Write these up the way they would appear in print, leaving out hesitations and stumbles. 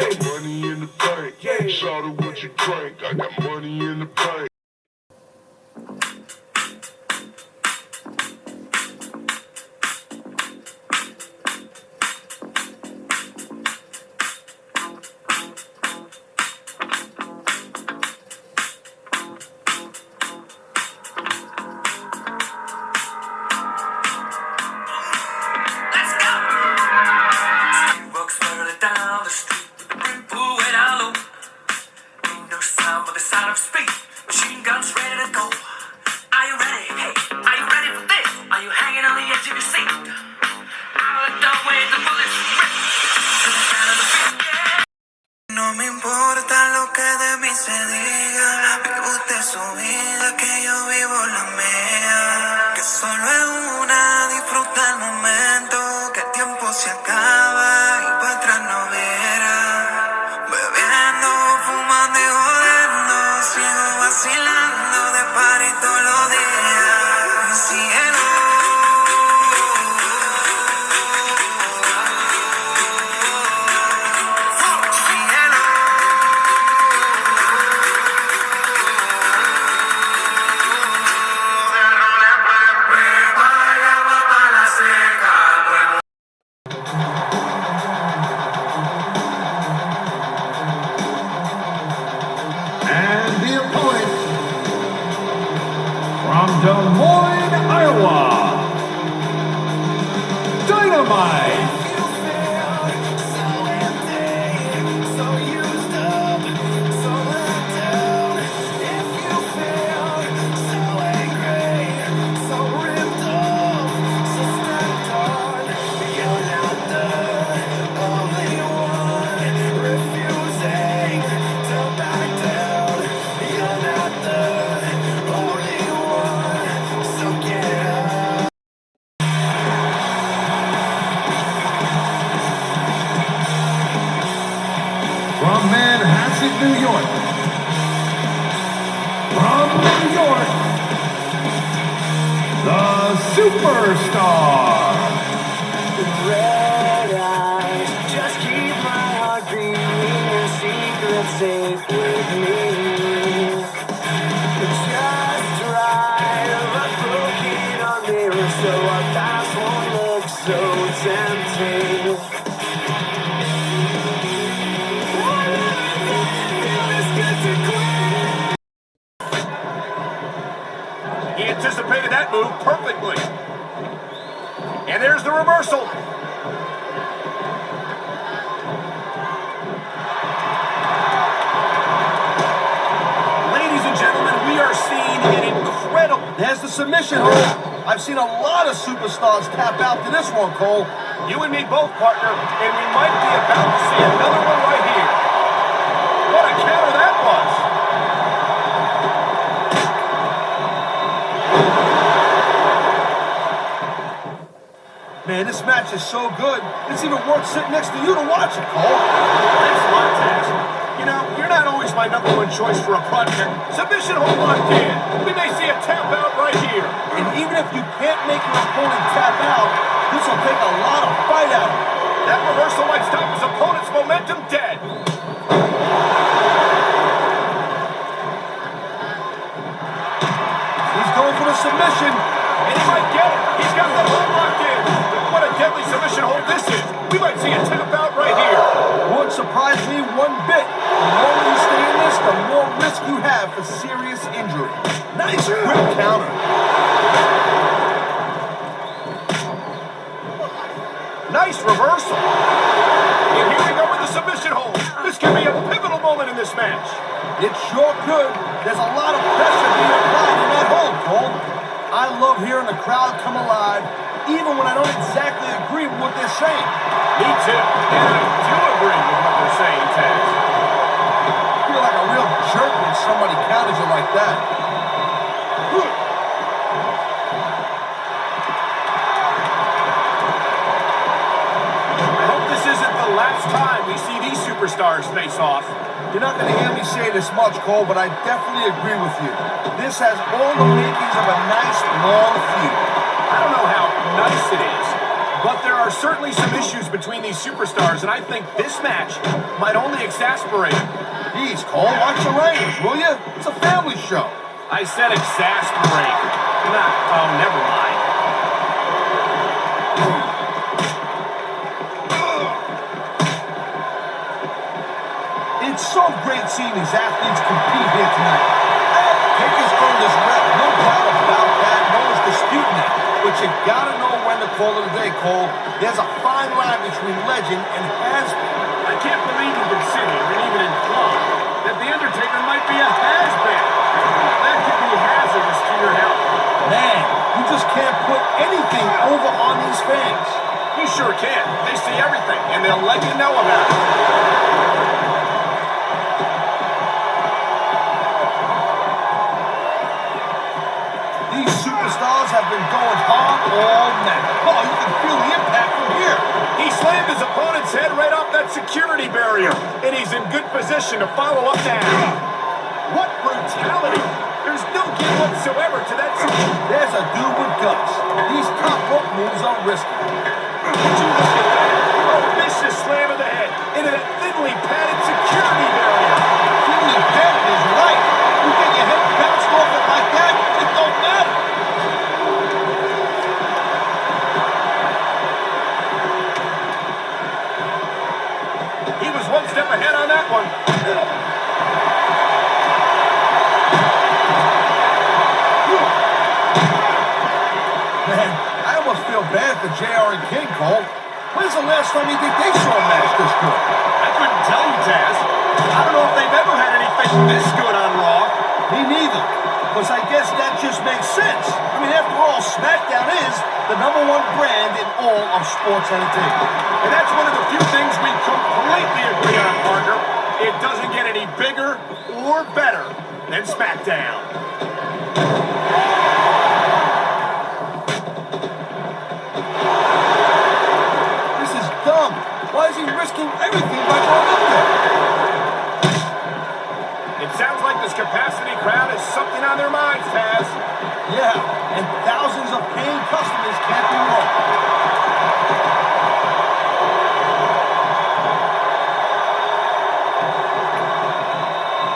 Money in the bank. Shout out what you drink. I got money in the bank. No me importa lo que de mí se diga, vive usted su vida, que yo vivo la mía. Que solo es una, disfruta el momento, que el tiempo se acaba y para atrás no verá. Bebiendo, fumando y jodiendo, sigo vacilando de party todos los días. Mi cielo. From Des Moines, Iowa, Dynamite. From Manhasset, New York. From New York, the Superstar. Red eyes, just keep my heart beating, your secret safe with me. Just right, but broken on mirror, so our past won't look so tempting. He anticipated that move perfectly. And there's the reversal. Ladies and gentlemen, we are seeing an incredible... There's the submission hold. I've seen a lot of superstars tap out to this one, Cole. You and me both, partner, and we might be about to see another one right here. What a counter that was. Man, this match is so good. It's even worth sitting next to you to watch it, Cole. Thanks a lot, Taz. You know, you're not always my number one choice for a project. Submission hold locked in. We may see a tap out right here. And even if you can't make your opponent tap out, this will take a lot of fight out of him. That reversal might stop his opponent's momentum dead. He's going for the submission. And he might get it. He's got the hold locked in. What a deadly submission hold this is. We might see a tap out right here. Won't surprise me one bit. The longer you stay in this, the more risk you have for serious injury. Nice quick counter. Nice reversal. And here we go with the submission hold. This could be a pivotal moment in this match. It sure could. There's a lot of pressure being applied in that hold, Cole. I love hearing the crowd come alive, even when I don't exactly agree with what they're saying. Me too. And I do agree with what they're saying, Taz. I feel like a real jerk when somebody counters you like that. I hope this isn't the last time we see these superstars face off. You're not going to hear me say this much, Cole, but I definitely agree with you. This has all the makings of a nice, long feud. I don't know how nice it is, But there are certainly some issues between these superstars, and I think this match might only exasperate it. Jeez, Cole, watch your language, will you? It's a family show. I said exasperate. Not, oh, never mind. It's so great seeing these athletes compete here tonight. Pick has earned this rep, no doubt about that. No one's disputing that. But you gotta know when to call it a day, Cole. There's a fine line between legend and has-been. I can't believe you can sit here and even imply that The Undertaker might be a has-been. That could be hazardous to your health. Man, you just can't put anything over on these fans. You sure can. They see everything, and they'll let you know about it. These superstars have been going hard all night. Oh, you can feel the impact from here. He slammed his opponent's head right off that security barrier, and he's in good position to follow up now. What brutality! There's no give whatsoever to that. There's a dude with guts. These top rope moves are risky. Would you look at that? A vicious slam of the head into that thinly padded security barrier. Thinly padded is right. You get your head bounced off it like that, it don't matter. He was one step ahead on that one. Man, I almost feel bad for JR and King, Cole. When's the last time you think they saw a match this good? I couldn't tell you, Taz. I don't know if they've ever had anything this good on Raw. Me neither. Because I guess that just makes sense. I mean, after all, SmackDown is the #1 brand in all of sports entertainment. And that's one of the few things we completely agree on, partner. It doesn't get any bigger or better than SmackDown. This is dumb. Why is he risking everything by going up there? It sounds like this capacity crowd has something on their minds, Taz. Yeah, and thousands of paying customers can't be wrong.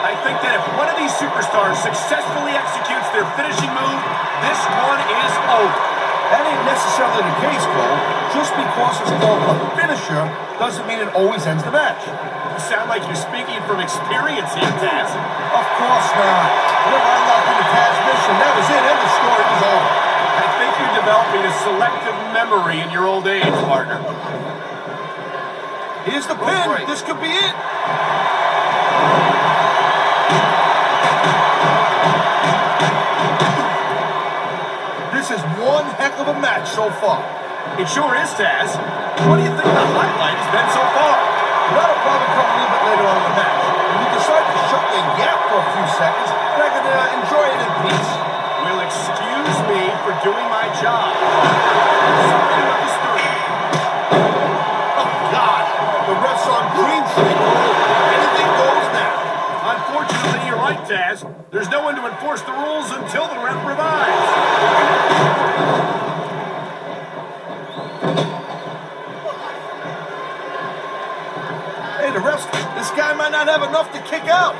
I think that if one of these superstars successfully executes their finishing move, this one is over. That ain't necessarily the case, Cole. Just because it's called a finisher doesn't mean it always ends the match. You sound like you're speaking from experience here, Taz. Of course not. Whenever I locked into Taz's mission, that was it, and the story was over. I think you're developing a selective memory in your old age, partner. Here's the pin. Right. This could be it. This is one heck of a match so far. It sure is, Taz. What do you think the highlight has been so far? That'll probably come a little bit later on in the match. You decide to shut the gap for a few seconds, and I can enjoy it in peace. Will excuse me for doing my job. Something of the story. Oh, God. The ref's on green screen. Anything goes now. Unfortunately, you're right, Taz. There's no one to enforce the rules until the ref revives. Hey, the refs, this guy might not have enough to kick out.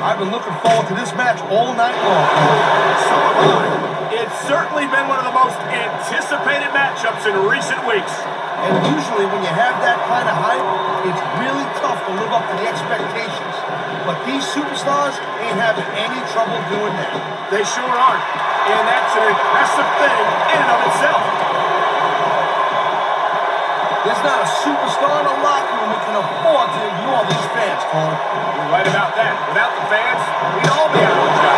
I've been looking forward to this match all night long. So have I. It's certainly been one of the most anticipated matchups in recent weeks. And usually when you have that kind of hype, it's really tough to live up to the expectations. But these superstars ain't having any trouble doing that. They sure aren't. And that's an impressive thing in and of itself. There's not a superstar in the locker room who can afford to ignore these fans, Cole. You're right about that. Without the fans, we'd all be out of a job.